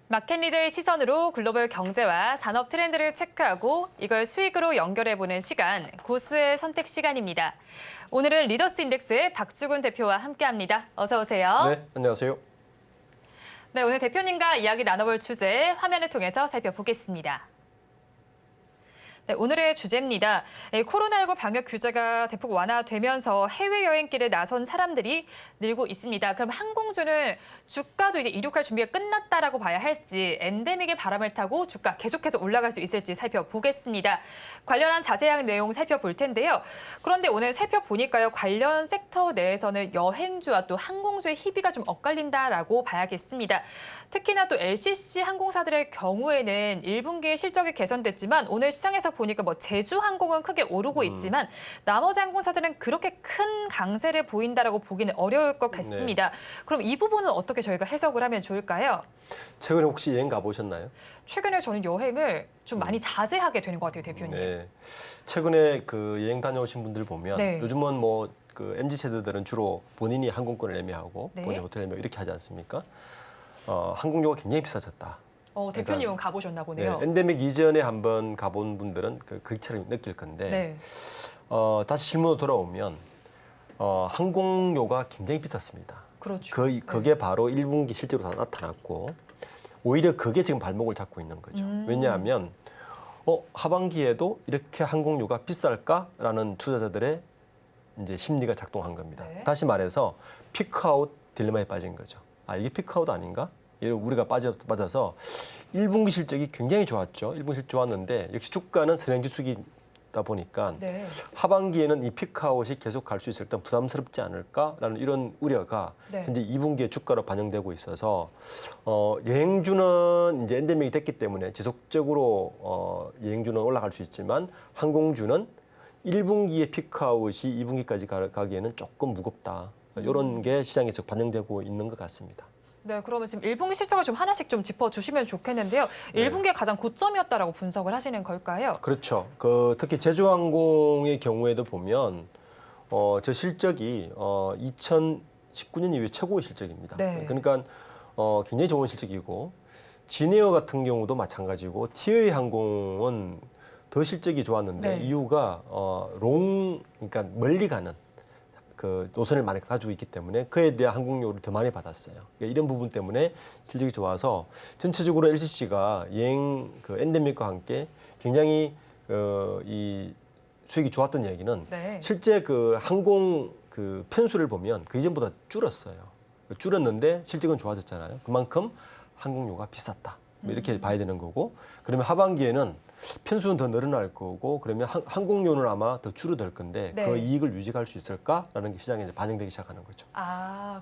마켓리더의 시선으로 글로벌 경제와 산업 트렌드를 체크하고 이걸 수익으로 연결해보는 시간, 고수의 선택 시간입니다. 오늘은 리더스 인덱스의 박주근 대표와 함께합니다. 어서 오세요. 네, 안녕하세요. 네, 오늘 대표님과 이야기 나눠볼 주제 화면을 통해서 살펴보겠습니다. 네, 오늘의 주제입니다. 코로나19 방역 규제가 대폭 완화되면서 해외여행길에 나선 사람들이 늘고 있습니다. 그럼 항공주는 주가도 이제 이륙할 준비가 끝났다라고 봐야 할지, 엔데믹의 바람을 타고 주가 계속해서 올라갈 수 있을지 살펴보겠습니다. 관련한 자세한 내용 살펴볼 텐데요. 그런데 오늘 살펴보니까요, 관련 섹터 내에서는 여행주와 또 항공주의 희비가 좀 엇갈린다라고 봐야겠습니다. 특히나 또 LCC 항공사들의 경우에는 1분기에 실적이 개선됐지만 오늘 시장에서 보니까 제주항공은 크게 오르고 있지만 나머지 항공사들은 그렇게 큰 강세를 보인다라고 보기는 어려울 것 같습니다. 네. 그럼 이 부분은 어떻게 저희가 해석을 하면 좋을까요? 최근에 혹시 여행 가보셨나요? 최근에 저는 여행을 좀 많이 자제하게 되는 것 같아요, 대표님. 네. 최근에 그 여행 다녀오신 분들 보면 네. 요즘은 그 MZ 세대들은 주로 본인이 항공권을 예매하고 네. 본인 호텔 예매 이렇게 하지 않습니까? 항공료가 굉장히 비싸졌다. 대표님은 그러니까, 가보셨나 보네요. 네, 엔데믹 이전에 한번 가본 분들은 그처럼 느낄 건데 네. 다시 실무로 돌아오면 항공료가 굉장히 비쌌습니다. 그렇죠. 그게 바로 1분기 실제로 다 나타났고 오히려 그게 지금 발목을 잡고 있는 거죠. 왜냐하면 하반기에도 이렇게 항공료가 비쌀까라는 투자자들의 이제 심리가 작동한 겁니다. 네. 다시 말해서 피크아웃 딜레마에 빠진 거죠. 이게 피크아웃 아닌가? 우리가 빠져서 1분기 실적이 굉장히 좋았죠. 1분기 실적 좋았는데 역시 주가는 선행지수기다 보니까 네. 하반기에는 이 피크아웃이 계속 갈 수 있을 때 부담스럽지 않을까라는 이런 우려가 네. 현재 2분기에 주가로 반영되고 있어서 여행주는 이제 엔데믹이 됐기 때문에 지속적으로 여행주는 올라갈 수 있지만 항공주는 1분기의 피크아웃이 2분기까지 가기에는 조금 무겁다. 이런 게 시장에서 반영되고 있는 것 같습니다. 네, 그러면 지금 1분기 실적을 좀 하나씩 좀 짚어주시면 좋겠는데요. 네. 1분기가 가장 고점이었다라고 분석을 하시는 걸까요? 그렇죠. 특히 제주항공의 경우에도 보면 저 실적이 2019년 이후에 최고의 실적입니다. 네. 그러니까 굉장히 좋은 실적이고 진에어 같은 경우도 마찬가지고 티웨이 항공은 더 실적이 좋았는데 네. 이유가 그러니까 멀리 가는 그 노선을 많이 가지고 있기 때문에 그에 대한 항공료를 더 많이 받았어요. 그러니까 이런 부분 때문에 실적이 좋아서 전체적으로 LCC가 여행 엔데믹과 함께 굉장히 이 수익이 좋았던 얘기는 네. 실제 항공 편수를 보면 그 이전보다 줄었어요. 줄었는데 실적은 좋아졌잖아요. 그만큼 항공료가 비쌌다. 이렇게 봐야 되는 거고, 그러면 하반기에는 편수는 더 늘어날 거고, 그러면 항공료는 아마 더 줄어들 건데 네. 그 이익을 유지할 수 있을까라는 게 시장에 이제 반영되기 시작하는 거죠.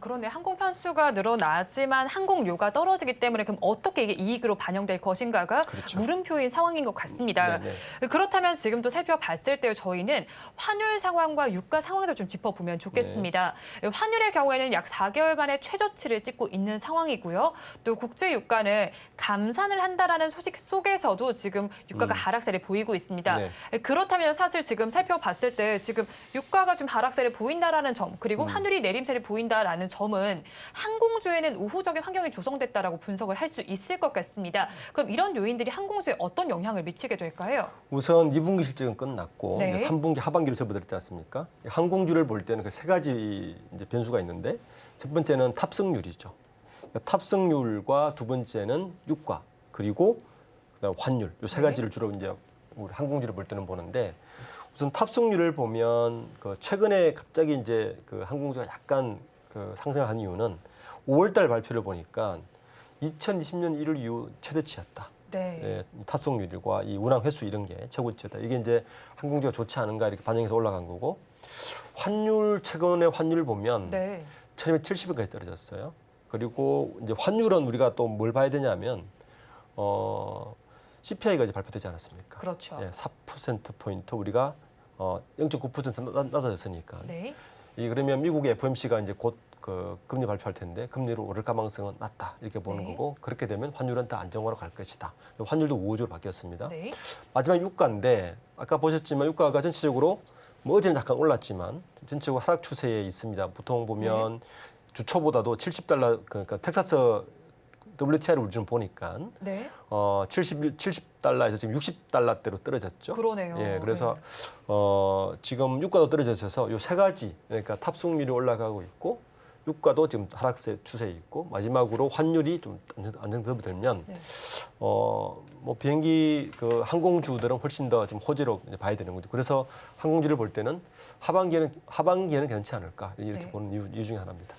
그런데 항공 편수가 늘어나지만 항공료가 떨어지기 때문에 그럼 어떻게 이게 이익으로 반영될 것인가가 그렇죠. 물음표인 상황인 것 같습니다. 네네. 그렇다면 지금 또 살펴봤을 때 저희는 환율 상황과 유가 상황도 좀 짚어보면 좋겠습니다. 네. 환율의 경우에는 약 4개월 만에 최저치를 찍고 있는 상황이고요. 또 국제 유가는 감산을 한다라는 소식 속에서도 지금 유가가 하락세를 보이고 있습니다. 네. 그렇다면 사실 지금 살펴봤을 때 지금 유가가 지금 하락세를 보인다라는 점, 그리고 환율이 내림세를 보인다라는 점은 항공주에는 우호적인 환경이 조성됐다라고 분석을 할 수 있을 것 같습니다. 그럼 이런 요인들이 항공주에 어떤 영향을 미치게 될까요? 우선 2분기 실적은 끝났고 네. 3분기 하반기를 접어들었지 않습니까? 항공주를 볼 때는 그 세 가지 이제 변수가 있는데 첫 번째는 탑승률이죠. 탑승률과 두 번째는 유가 그리고 그다음 환율 이 세 가지를 주로 이제 우리 항공주를 볼 때는 보는데 우선 탑승률을 보면 최근에 갑자기 이제 항공주가 약간 상승을 한 이유는 5월달 발표를 보니까 2020년 1월 이후 최대치였다. 네. 예, 탑승률과 이 운항 횟수 이런 게 최고치였다. 이게 이제 항공주가 좋지 않은가 이렇게 반영해서 올라간 거고 최근의 환율을 보면 네. 1270원까지 떨어졌어요. 그리고 이제 환율은 우리가 또 뭘 봐야 되냐면 CPI가 이제 발표되지 않았습니까? 그렇죠. 예, 4%포인트 우리가 0.9% 낮아졌으니까. 네. 그러면 미국의 FOMC가 이제 곧 금리 발표할 텐데 금리로 오를 가능성은 낮다 이렇게 보는 네. 거고 그렇게 되면 환율은 더 안정화로 갈 것이다. 환율도 우호적으로 바뀌었습니다. 네. 마지막 유가인데 아까 보셨지만 유가가 전체적으로 어제는 약간 올랐지만 전체적으로 하락 추세에 있습니다. 보통 보면 주 초보다도 $70 그러니까 텍사스 WTI를 우리 좀 보니까 네. 70달러에서 지금 60달러대로 떨어졌죠. 그러네요. 예, 그래서 네. 지금 유가도 떨어져서 요 세 가지, 그러니까 탑승률이 올라가고 있고 유가도 지금 하락세 추세에 있고 마지막으로 환율이 좀 안정되면 네. 뭐 비행기 그 항공주들은 훨씬 더 지금 호재로 이제 봐야 되는 거죠. 그래서 항공주를 볼 때는 하반기에는 괜찮지 않을까 이렇게 네. 보는 이유 중에 하나입니다.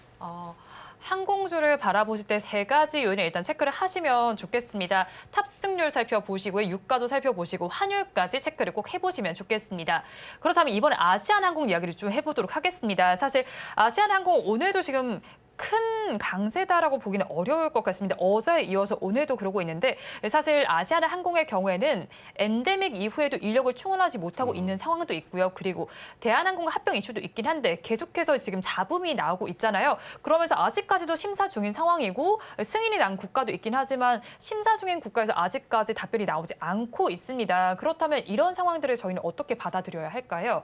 항공주를 바라보실 때 세 가지 요인을 일단 체크를 하시면 좋겠습니다. 탑승률 살펴보시고요. 유가도 살펴보시고 환율까지 체크를 꼭 해보시면 좋겠습니다. 그렇다면 이번에 아시아나항공 이야기를 좀 해보도록 하겠습니다. 사실 아시아나항공 오늘도 지금 큰 강세다라고 보기는 어려울 것 같습니다. 어제에 이어서 오늘도 그러고 있는데 사실 아시아나항공의 경우에는 엔데믹 이후에도 인력을 충원하지 못하고 있는 상황도 있고요. 그리고 대한항공 합병 이슈도 있긴 한데 계속해서 지금 잡음이 나오고 있잖아요. 그러면서 아직까지도 심사 중인 상황이고 승인이 난 국가도 있긴 하지만 심사 중인 국가에서 아직까지 답변이 나오지 않고 있습니다. 그렇다면 이런 상황들을 저희는 어떻게 받아들여야 할까요?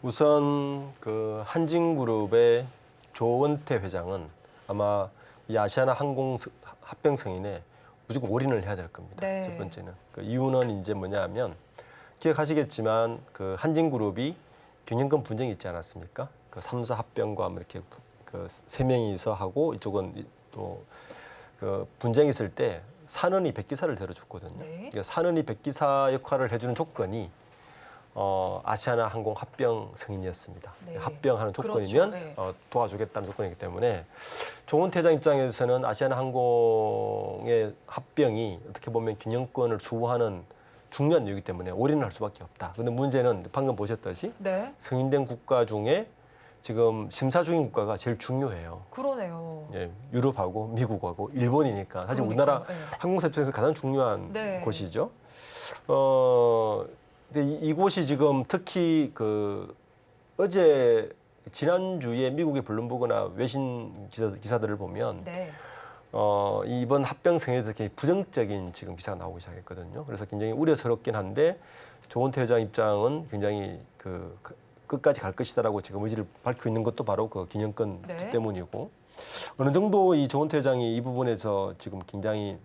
우선 그 한진그룹의 조원태 회장은 아마 이 아시아나 항공 합병 승인에 무조건 올인을 해야 될 겁니다. 네. 첫 번째는 그 이유는 이제 뭐냐하면 기억하시겠지만 그 한진그룹이 경영권 분쟁이 있지 않았습니까? 그 3사 합병과 뭐 이렇게 그 세 명이서 하고 이쪽은 또 그 분쟁이 있을 때 산은이 백기사를 데려줬거든요. 네. 그러니까 산은이 백기사 역할을 해주는 조건이 아시아나 항공 합병 승인이었습니다. 네. 합병하는 조건이면 그렇죠. 네. 도와주겠다는 조건이기 때문에 조원태 회장 입장에서는 아시아나 항공의 합병이 어떻게 보면 경영권을 수호하는 중요한 이유이기 때문에 올인을 할 수밖에 없다. 그런데 문제는 방금 보셨듯이 네. 승인된 국가 중에 지금 심사 중인 국가가 제일 중요해요. 그러네요. 예, 유럽하고 미국하고 일본이니까 사실 우리나라 그러니까요. 네. 항공사 입장에서 가장 중요한 네. 곳이죠. 근데 이곳이 지금 특히 그 어제 지난주에 미국의 블룸버그나 외신 기사들을 보면 네. 이번 합병 승인에 대해 부정적인 지금 기사가 나오기 시작했거든요. 그래서 굉장히 우려스럽긴 한데 조원태 회장 입장은 굉장히 그 끝까지 갈 것이다라고 지금 의지를 밝히고 있는 것도 바로 그 기념권 네. 때문이고 어느 정도 이 조원태 회장이 이 부분에서 지금 굉장히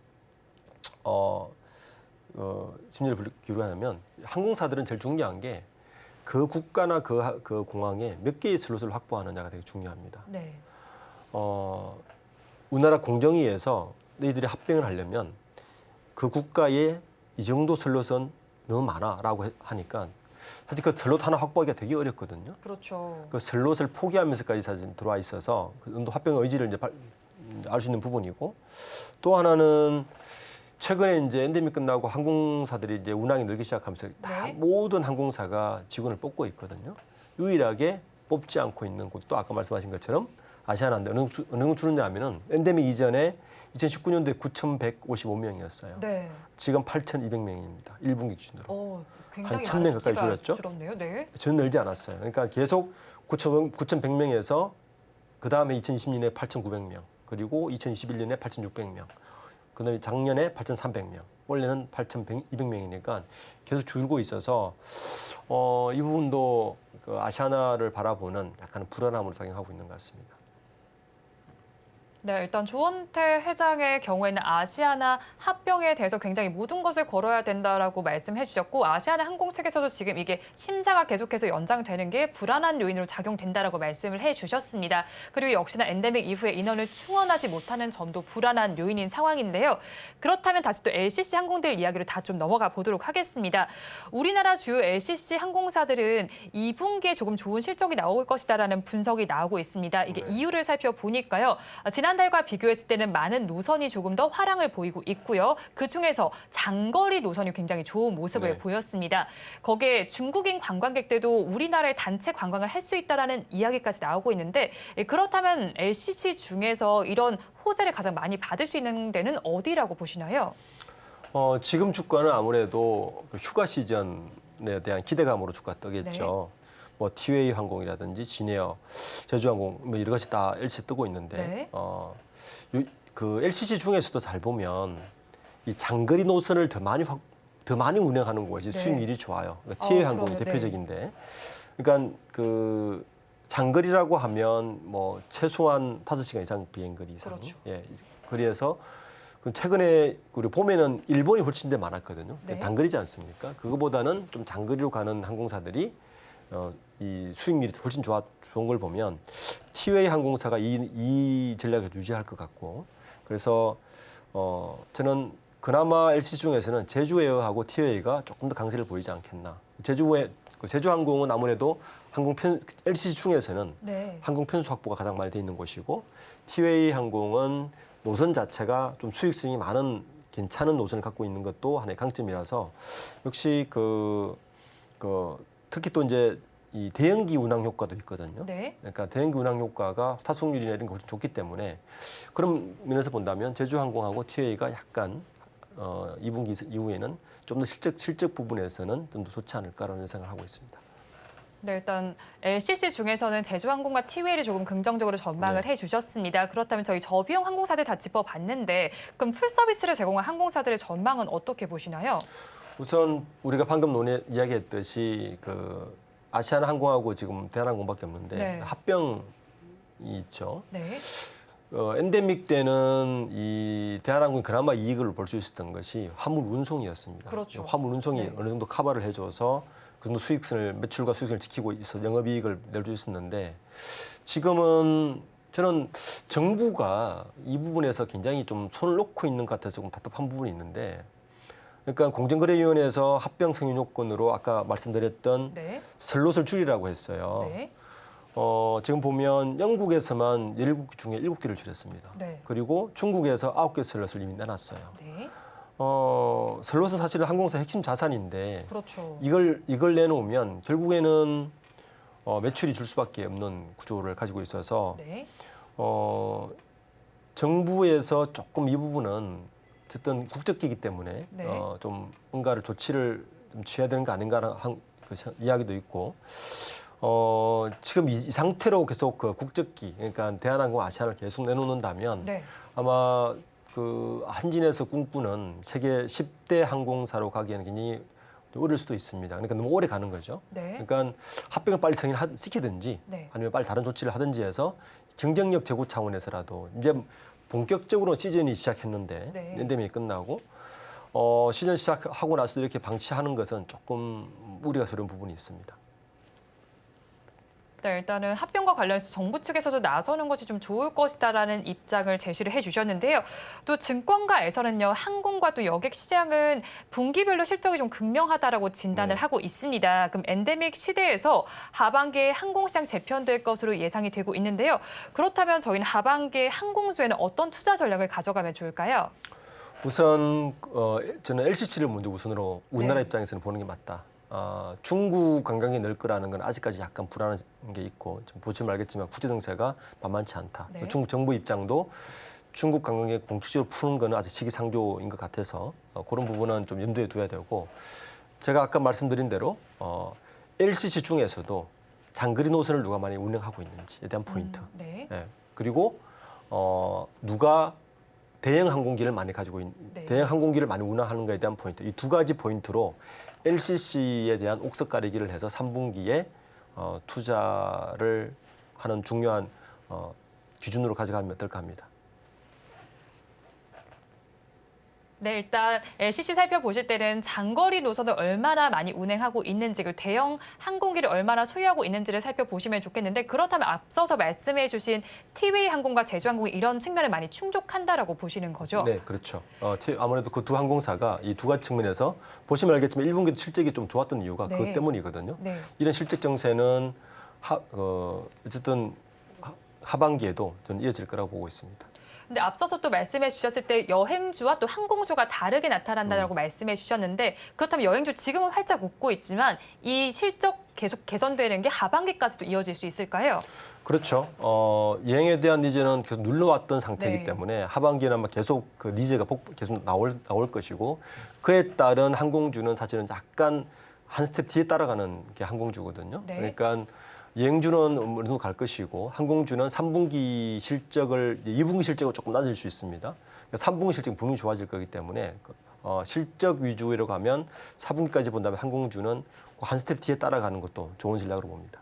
심리를 기울여하면 항공사들은 제일 중요한 게 그 국가나 그 공항에 몇 개의 슬롯을 확보하느냐가 되게 중요합니다. 네. 우리나라 공정위에서 너희들이 합병을 하려면 그 국가에 이 정도 슬롯은 너무 많아라고 하니까 사실 그 슬롯 하나 확보하기가 되게 어렵거든요. 그렇죠. 그 슬롯을 포기하면서까지 사실 들어와 있어서 그 정도 합병 의지를 이제 알 수 있는 부분이고 또 하나는 최근에 이제 엔데믹 끝나고 항공사들이 이제 운항이 늘기 시작하면서 다 네. 모든 항공사가 직원을 뽑고 있거든요. 유일하게 뽑지 않고 있는 곳도 아까 말씀하신 것처럼 아시아나인데 어느 정도 주느냐면은 엔데믹 이전에 2019년도에 9,155명이었어요. 네. 지금 8,200명입니다. 1분기 기준으로. 굉장히 한 1,000명 가까이 줄었죠? 줄었네요. 네. 전 늘지 않았어요. 그러니까 계속 9,100명에서 그 다음에 2020년에 8,900명, 그리고 2021년에 8,600명, 그다음에 작년에 8,300명, 올해는 8,200명이니까 계속 줄고 있어서 이 부분도 그 아시아나를 바라보는 약간 불안함으로 작용하고 있는 것 같습니다. 네, 일단 조원태 회장의 경우에는 아시아나 합병에 대해서 굉장히 모든 것을 걸어야 된다라고 말씀해 주셨고 아시아나 항공 측에서도 지금 이게 심사가 계속해서 연장되는 게 불안한 요인으로 작용된다라고 말씀을 해 주셨습니다. 그리고 역시나 엔데믹 이후에 인원을 충원하지 못하는 점도 불안한 요인인 상황인데요. 그렇다면 다시 또 LCC 항공들 이야기로 다 좀 넘어가 보도록 하겠습니다. 우리나라 주요 LCC 항공사들은 2분기에 조금 좋은 실적이 나올 것이다라는 분석이 나오고 있습니다. 이게 네. 이유를 살펴보니까요. 지난달과 비교했을 때는 많은 노선이 조금 더 화랑을 보이고 있고요. 그중에서 장거리 노선이 굉장히 좋은 모습을 네. 보였습니다. 거기에 중국인 관광객들도 우리나라에 단체 관광을 할 수 있다라는 이야기까지 나오고 있는데 그렇다면 LCC 중에서 이런 호재를 가장 많이 받을 수 있는 데는 어디라고 보시나요? 지금 주가는 아무래도 그 휴가 시즌에 대한 기대감으로 주가 뜨겠죠. 뭐 티웨이 항공이라든지 진에어, 제주항공 뭐 여러 가지 다 LCC 뜨고 있는데 네. 그 LCC 중에서도 잘 보면 이 장거리 노선을 더 많이 운영하는 곳이 네. 수익률이 좋아요. 그러니까 티웨이 항공이 그러면, 대표적인데, 그러니까 그 장거리라고 하면 뭐 최소한 5시간 이상 비행거리 이상, 그렇죠. 예, 거리에서 그 최근에 우리 보면은 일본이 훨씬 더 많았거든요. 네. 단거리지 않습니까? 그거보다는 좀 장거리로 가는 항공사들이 이 수익률이 훨씬 좋은 걸 보면 티웨이 항공사가 이 전략을 유지할 것 같고, 그래서 저는 그나마 LCC 중에서는 제주에어하고 티웨이가 조금 더 강세를 보이지 않겠나. 제주항공은 아무래도 LCC 중에서는 네. 항공 편수 확보가 가장 많이 돼 있는 곳이고, 티웨이 항공은 노선 자체가 좀 수익성이 많은 괜찮은 노선을 갖고 있는 것도 하나의 강점이라서, 역시 특히 또 이제 이 대형기 운항 효과도 있거든요. 네. 그러니까 대형기 운항 효과가 탑승률이나 이런 게 훨씬 좋기 때문에, 그런 면에서 본다면 제주항공하고 티웨이가 약간 2분기 이후에는 좀 더 실적 부분에서는 좀 더 좋지 않을까라는 생각을 하고 있습니다. 네, 일단 LCC 중에서는 제주항공과 티웨이를 조금 긍정적으로 전망을 네. 해주셨습니다. 그렇다면 저희 저비용 항공사들 다 짚어봤는데 그럼 풀 서비스를 제공한 항공사들의 전망은 어떻게 보시나요? 우선 우리가 방금 이야기했듯이 아시아나항공하고 지금 대한항공밖에 없는데 네. 합병이 있죠. 네. 엔데믹 때는 이 대한항공이 그나마 이익을 볼 수 있었던 것이 화물 운송이었습니다. 그렇죠. 화물 운송이 네. 어느 정도 커버를 해줘서 그 정도 매출과 수익성을 지키고 있어 영업이익을 낼 수 있었는데, 지금은 저는 정부가 이 부분에서 굉장히 좀 손을 놓고 있는 것 같아서 조금 답답한 부분이 있는데, 그러니까 공정거래위원회에서 합병 승인 요건으로 아까 말씀드렸던 네. 슬롯을 줄이라고 했어요. 네. 지금 보면 영국에서만 17개 중에 7개를 줄였습니다. 네. 그리고 중국에서 9개 슬롯을 이미 내놨어요. 네. 슬롯은 사실은 항공사 핵심 자산인데, 그렇죠. 이걸 내놓으면 결국에는 매출이 줄 수밖에 없는 구조를 가지고 있어서 네. 정부에서 조금 이 부분은 어쨌든 국적기이기 때문에 네. 좀 뭔가를 조치를 좀 취해야 되는 거 아닌가라는 이야기도 있고, 지금 이 상태로 계속 국적기, 그러니까 대한항공, 아시아나를 계속 내놓는다면 네. 아마 한진에서 꿈꾸는 세계 10대 항공사로 가기에는 굉장히 어려울 수도 있습니다. 그러니까 너무 오래 가는 거죠. 네. 그러니까 합병을 빨리 승인시키든지 네. 아니면 빨리 다른 조치를 하든지 해서 경쟁력 제고 차원에서라도, 이제 본격적으로 시즌이 시작했는데 네. 엔데믹이 끝나고 시즌 시작하고 나서 이렇게 방치하는 것은 조금 우려가 스러운 부분이 있습니다. 네, 일단은 합병과 관련해서 정부 측에서도 나서는 것이 좀 좋을 것이다라는 입장을 제시를 해주셨는데요. 또 증권가에서는요, 항공과 또 여객 시장은 분기별로 실적이 좀 극명하다라고 진단을 네. 하고 있습니다. 그럼 엔데믹 시대에서 하반기에 항공시장 재편될 것으로 예상이 되고 있는데요. 그렇다면 저희는 하반기에 항공주에는 어떤 투자 전략을 가져가면 좋을까요? 우선 저는 LCC를 먼저 우선으로 우리나라 네. 입장에서는 보는 게 맞다. 중국 관광이 늘 거라는 건 아직까지 약간 불안한 게 있고, 좀 보시면 알겠지만 국제 정세가 만만치 않다. 네. 중국 정부 입장도 중국 관광객 본격적으로 푸는 거는 아직 시기상조인 것 같아서 그런 부분은 좀 염두에 둬야 되고, 제가 아까 말씀드린 대로 LCC 중에서도 장거리 노선을 누가 많이 운영하고 있는지에 대한 포인트. 네. 예. 그리고 누가 대형 항공기를 많이 가지고 네. 대형 항공기를 많이 운항하는가에 대한 포인트. 이 두 가지 포인트로 LCC에 대한 옥석 가리기를 해서 3분기에 투자를 하는 중요한 기준으로 가져가면 어떨까 합니다. 네, 일단 LCC 살펴보실 때는 장거리 노선을 얼마나 많이 운행하고 있는지, 그리고 대형 항공기를 얼마나 소유하고 있는지를 살펴보시면 좋겠는데, 그렇다면 앞서서 말씀해 주신 티웨이 항공과 제주항공이 이런 측면을 많이 충족한다라고 보시는 거죠? 네, 그렇죠. 아무래도 그 두 항공사가 이 두 가지 측면에서 보시면 알겠지만 1분기도 실적이 좀 좋았던 이유가 네. 그것 때문이거든요. 네. 이런 실적 정세는 어쨌든 하반기에도 저는 이어질 거라고 보고 있습니다. 근데 앞서서 또 말씀해 주셨을 때 여행주와 또 항공주가 다르게 나타난다라고 말씀해 주셨는데, 그렇다면 여행주 지금은 활짝 웃고 있지만 이 실적 계속 개선되는 게 하반기까지도 이어질 수 있을까요? 그렇죠. 여행에 대한 니즈는 계속 눌러왔던 상태이기 네. 때문에 하반기에는 아마 계속 그 니즈가 계속 나올 것이고, 그에 따른 항공주는 사실은 약간 한 스텝 뒤에 따라가는 게 항공주거든요. 네. 그러니까 여행주는 어느 정도 갈 것이고, 항공주는 3분기 실적을 2분기 실적을 조금 낮을 수 있습니다. 3분기 실적이 분명히 좋아질 거기 때문에 실적 위주로 가면 4분기까지 본다면 항공주는 한 스텝 뒤에 따라가는 것도 좋은 전략으로 봅니다.